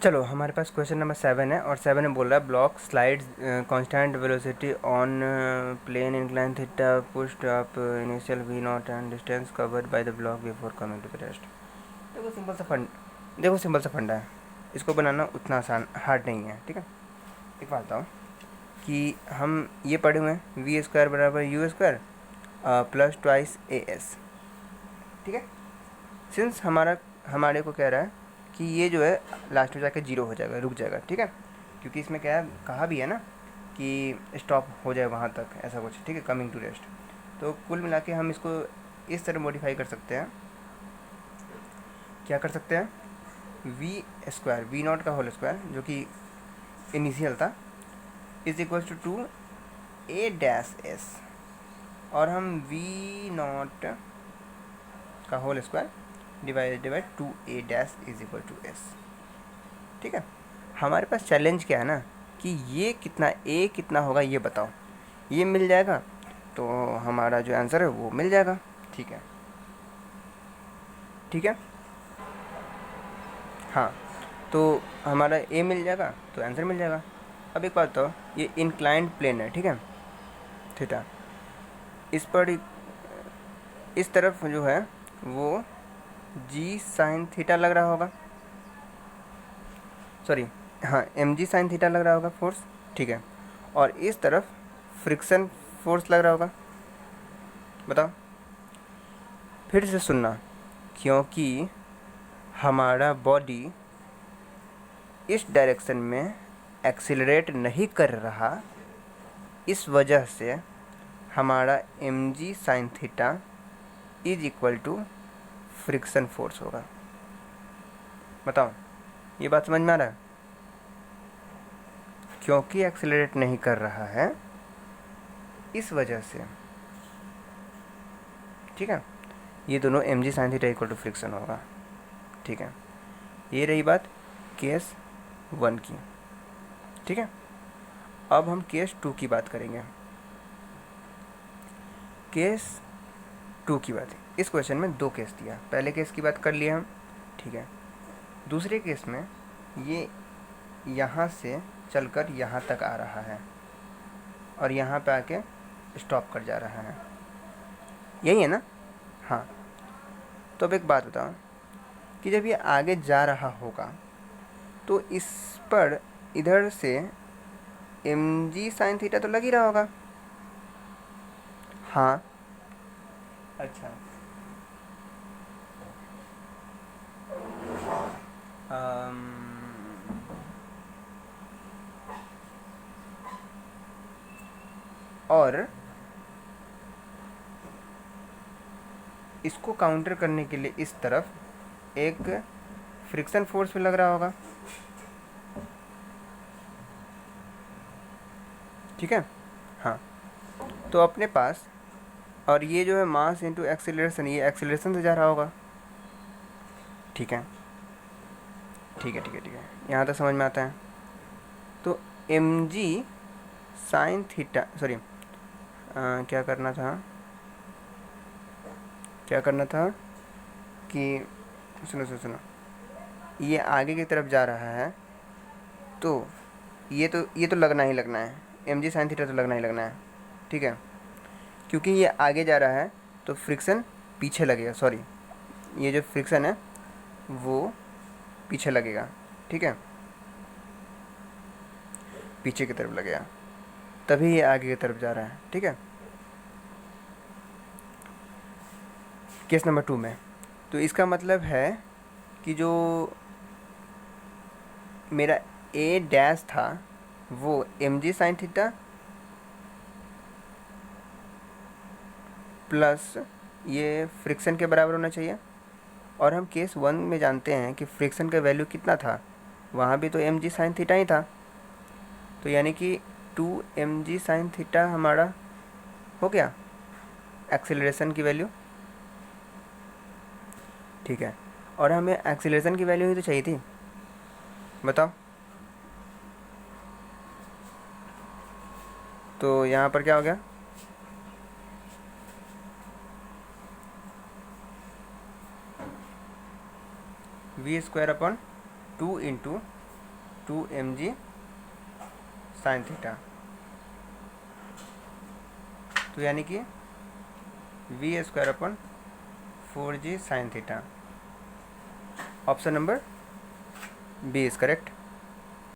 चलो हमारे पास question number 7 है और 7 में बोल रहा है block slides constant velocity on plane incline theta pushed up initial v naught and distance covered by the block before coming to the rest. देखो सिंपल सा फंडा है, इसको बनाना उतना आसान हार्ड नहीं है। ठीक है, एक बात बताओ कि हम ये पढ़े हुए हैं वी स्क्वायर बराबर you square plus twice A S. ठीक है, सिंस हमारे को कह रहा है कि ये जो है लास्ट में जाके जीरो हो जाएगा, रुक जाएगा। ठीक है, क्योंकि इसमें क्या है, कहा भी है ना कि स्टॉप हो जाए वहाँ तक, ऐसा कुछ। ठीक है, कमिंग टू रेस्ट। तो कुल मिला के हम इसको इस तरह मॉडिफाई कर सकते हैं। क्या कर सकते हैं, वी स्क्वायर वी नॉट का होल स्क्वायर जो कि इनिशियल था is equal to a dash s, और हम वी नॉट का whole square divided by 2a dash is equal to s. ठीक है, हमारे पास चैलेंज क्या है ना कि ये कितना a कितना होगा ये बताओ। ये मिल जाएगा तो हमारा जो आंसर है वो मिल जाएगा। ठीक है, ठीक है, हाँ, तो हमारा a मिल जाएगा तो आंसर मिल जाएगा। अब एक बात बताओ, ये इंक्लाइंड प्लेन है, ठीक है, थीटा, इस पर इस तरफ जो है वो जी साइन थीटा लग रहा होगा, सॉरी हाँ एम जी साइन थीटा लग रहा होगा फोर्स। ठीक है, और इस तरफ फ्रिक्शन फोर्स लग रहा होगा। बताओ, फिर से सुनना, क्योंकि हमारा बॉडी इस डायरेक्शन में एक्सीलरेट नहीं कर रहा, इस वजह से हमारा m g sine theta is equal to friction force होगा। बताओ, ये बात समझ में आ रहा है? क्योंकि एक्सीलरेट नहीं कर रहा है इस वजह से। ठीक है, ये दोनों m g sine theta equal to friction होगा। ठीक है, ये रही बात केस 1 की। ठीक है, अब हम केस 2 की बात करेंगे। केस 2 की बात है, इस क्वेश्चन में 2 केस दिया। पहले केस की बात कर लिया हम, ठीक है। दूसरे केस में ये यहाँ से चलकर यहाँ तक आ रहा है और यहाँ पे आके स्टॉप कर जा रहा है, यही है ना? हाँ, तो अब एक बात बताओ कि जब ये आगे जा रहा होगा तो इस पर इधर से एम जी साइन थीटा तो लग ही रहा होगा। हाँ, अच्छा, और इसको काउंटर करने के लिए इस तरफ एक फ्रिक्शन फोर्स भी लग रहा होगा। ठीक है, हाँ, तो अपने पास, और ये जो है मास इंटू एक्सीलरेशन, ये एक्सीलरेशन से जा रहा होगा। ठीक है, ठीक है, ठीक है, ठीक है, यहाँ तक समझ में आता है। तो m g sine theta, sorry क्या करना था कि सुनो, ये आगे की तरफ जा रहा है तो ये तो लगना ही लगना है, एम जी साइन थीटा तो लगना ही लगना है। ठीक है, क्योंकि ये आगे जा रहा है तो फ्रिक्शन पीछे लगेगा, सॉरी ये जो फ्रिक्शन है वो पीछे लगेगा। ठीक है, पीछे की तरफ लगेगा, तभी ये आगे की तरफ जा रहा है। ठीक है, केस नंबर 2 में तो इसका मतलब है कि जो मेरा ए डैश था वो m g sine theta plus ये फ्रिक्शन के बराबर होना चाहिए। और हम केस 1 में जानते हैं कि फ्रिक्शन का वैल्यू कितना था, वहाँ भी तो एम जी साइन थीटा ही था, तो यानी कि 2 एम जी साइन थीटा हमारा हो गया एक्सेलरेशन की वैल्यू। ठीक है, और हमें एक्सेलरेशन की वैल्यू ही तो चाहिए थी। बताओ, तो यहाँ पर क्या हो गया, v square upon 2 into 2mg sine theta. तो यानी कि v² upon 4g sine theta. Option number B is correct.